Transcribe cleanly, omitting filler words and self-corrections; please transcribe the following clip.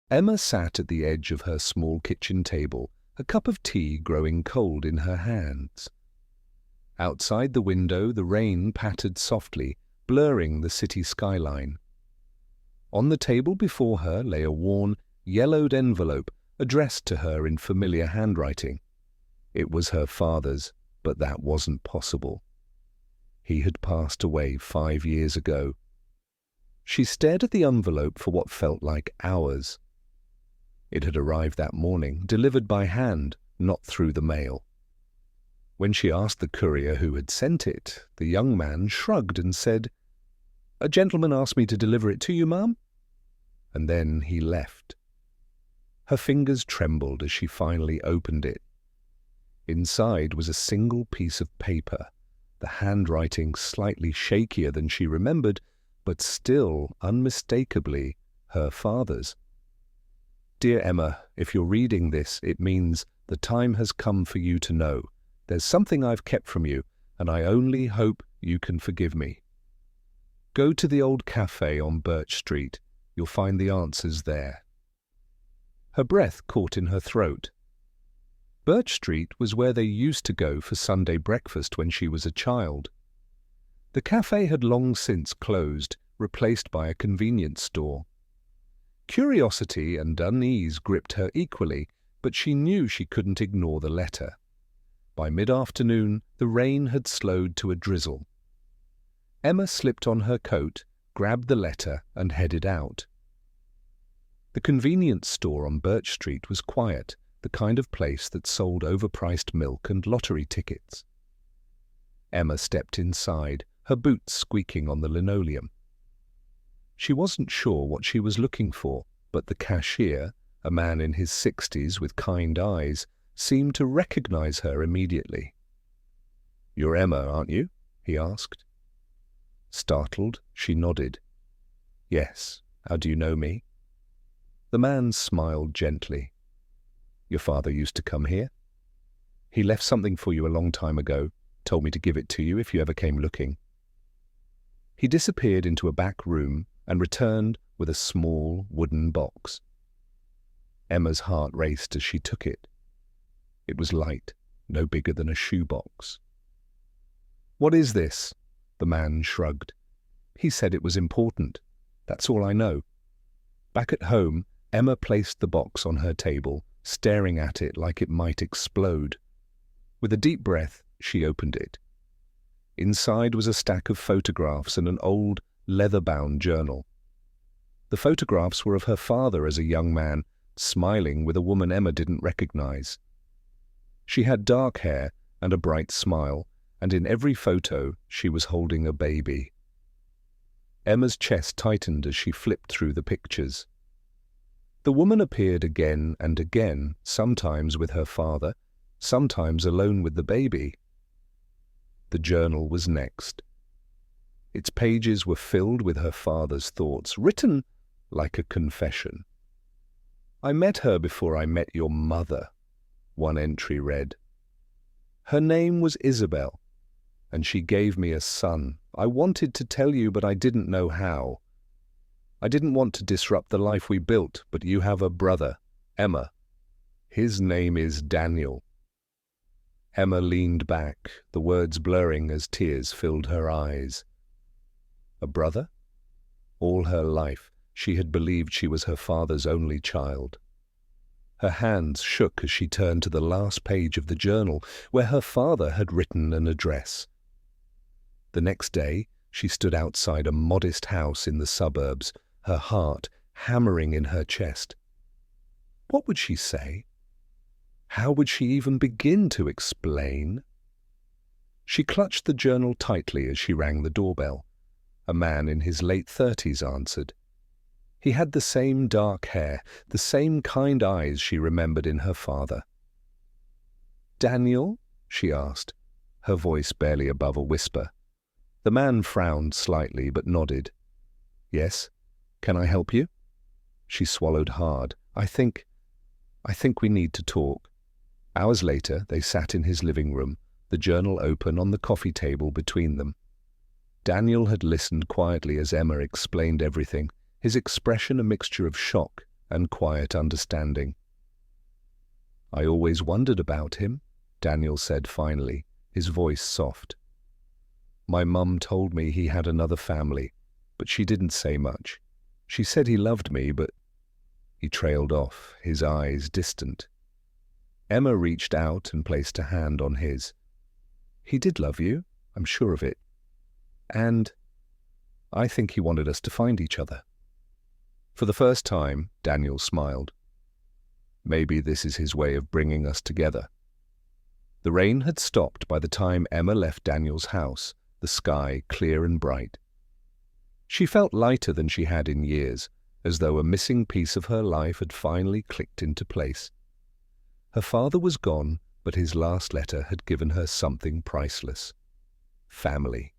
Emma sat at the edge of her small kitchen table, a cup of tea growing cold in her hands. Outside the window, the rain pattered softly, blurring the city skyline. On the table before her lay a worn, yellowed envelope addressed to her in familiar handwriting. It was her father's, but that wasn't possible. He had passed away 5 years ago. She stared at the envelope for what felt like hours. It had arrived that morning, delivered by hand, not through the mail. When she asked the courier who had sent it, the young man shrugged and said, "A gentleman asked me to deliver it to you, ma'am." And then he left. Her fingers trembled as she finally opened it. Inside was a single piece of paper, the handwriting slightly shakier than she remembered, but still unmistakably her father's. "Dear Emma, if you're reading this, it means the time has come for you to know. There's something I've kept from you, and I only hope you can forgive me. Go to the old cafe on Birch Street. You'll find the answers there." Her breath caught in her throat. Birch Street was where they used to go for Sunday breakfast when she was a child. The cafe had long since closed, replaced by a convenience store. Curiosity and unease gripped her equally, but she knew she couldn't ignore the letter. By mid-afternoon, the rain had slowed to a drizzle. Emma slipped on her coat, grabbed the letter, and headed out. The convenience store on Birch Street was quiet, the kind of place that sold overpriced milk and lottery tickets. Emma stepped inside, her boots squeaking on the linoleum. She wasn't sure what she was looking for, but the cashier, a man in his 60s with kind eyes, seemed to recognize her immediately. "You're Emma, aren't you?" he asked. Startled, she nodded. "Yes. How do you know me?" The man smiled gently. "Your father used to come here? He left something for you a long time ago, told me to give it to you if you ever came looking." He disappeared into a back room and returned with a small wooden box. Emma's heart raced as she took it. It was light, no bigger than a shoebox. "What is this?" The man shrugged. "He said it was important. That's all I know." Back at home, Emma placed the box on her table, staring at it like it might explode. With a deep breath, she opened it. Inside was a stack of photographs and an old, leather-bound journal. The photographs were of her father as a young man, smiling with a woman Emma didn't recognize. She had dark hair and a bright smile, and in every photo she was holding a baby. Emma's chest tightened as she flipped through the pictures. The woman appeared again and again, sometimes with her father, sometimes alone with the baby. The journal was next. Its pages were filled with her father's thoughts, written like a confession. "I met her before I met your mother," one entry read. "Her name was Isabel, and she gave me a son. I wanted to tell you, but I didn't know how. I didn't want to disrupt the life we built, but you have a brother, Emma. His name is Daniel." Emma leaned back, the words blurring as tears filled her eyes. A brother? All her life, she had believed she was her father's only child. Her hands shook as she turned to the last page of the journal, where her father had written an address. The next day, she stood outside a modest house in the suburbs, her heart hammering in her chest. What would she say? How would she even begin to explain? She clutched the journal tightly as she rang the doorbell. A man in his late 30s answered. He had the same dark hair, the same kind eyes she remembered in her father. "Daniel?" she asked, her voice barely above a whisper. The man frowned slightly but nodded. "Yes? Can I help you?" She swallowed hard. I think we need to talk." Hours later, they sat in his living room, the journal open on the coffee table between them. Daniel had listened quietly as Emma explained everything, his expression a mixture of shock and quiet understanding. "I always wondered about him," Daniel said finally, his voice soft. "My mum told me he had another family, but she didn't say much. She said he loved me, but—" He trailed off, his eyes distant. Emma reached out and placed a hand on his. "He did love you, I'm sure of it. And I think he wanted us to find each other." For the first time, Daniel smiled. Maybe this is his way of bringing us together. The rain had stopped by the time Emma left Daniel's house, the sky clear and bright. She felt lighter than she had in years, as though a missing piece of her life had finally clicked into place. Her father was gone, but his last letter had given her something priceless: family.